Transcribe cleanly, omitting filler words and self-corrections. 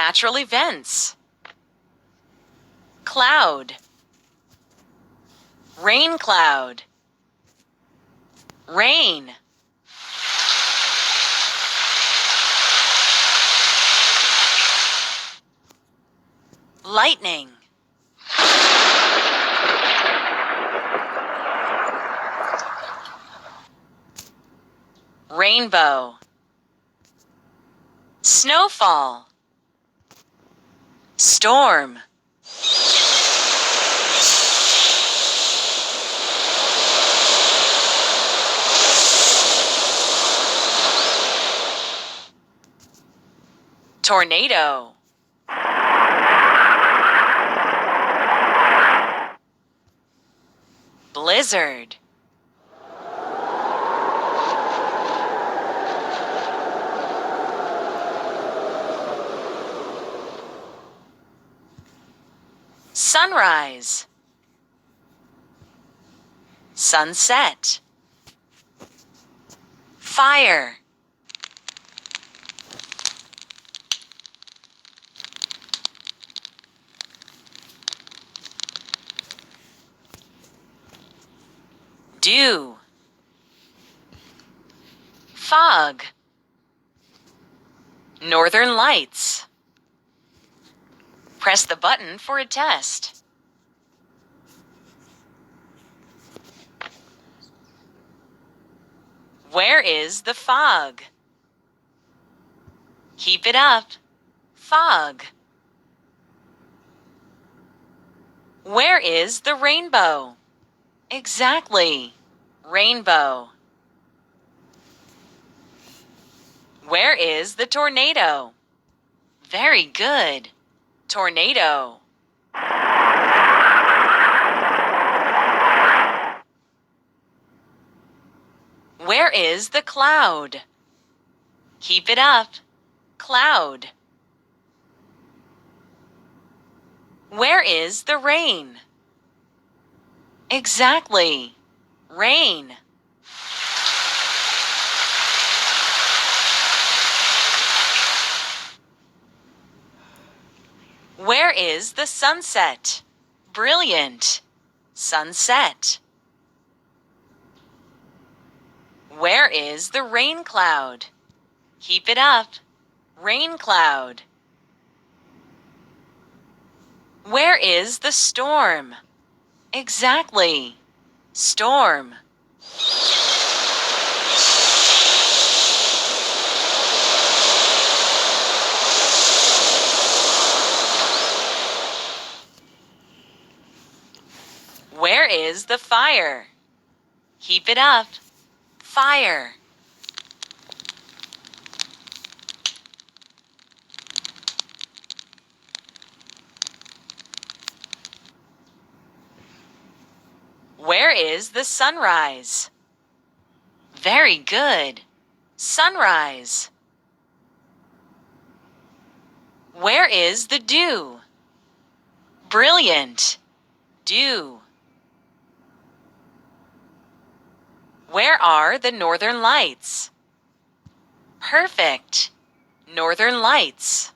Natural events. Cloud. Rain cloud. Rain. Lightning. Rainbow. Snowfall. Storm. Tornado. Blizzard. Sunrise. Sunset. Fire. Dew. Fog. Northern Lights. Press the button for a test. Where is the fog? Keep it up. Fog. Where is the rainbow? Exactly. Rainbow. Where is the tornado? Very good. Tornado. Where is the cloud? Keep it up. Cloud. Where is the rain? Exactly. Rain. Where is the sunset? Brilliant. Sunset. Where is the rain cloud? Keep it up. Rain cloud. Where is the storm? Exactly. Storm. Where is the fire? Keep it up. Fire. Where is the sunrise? Very good. Sunrise. Where is the dew? Brilliant. Dew. Where are the northern lights? Perfect. Northern Lights.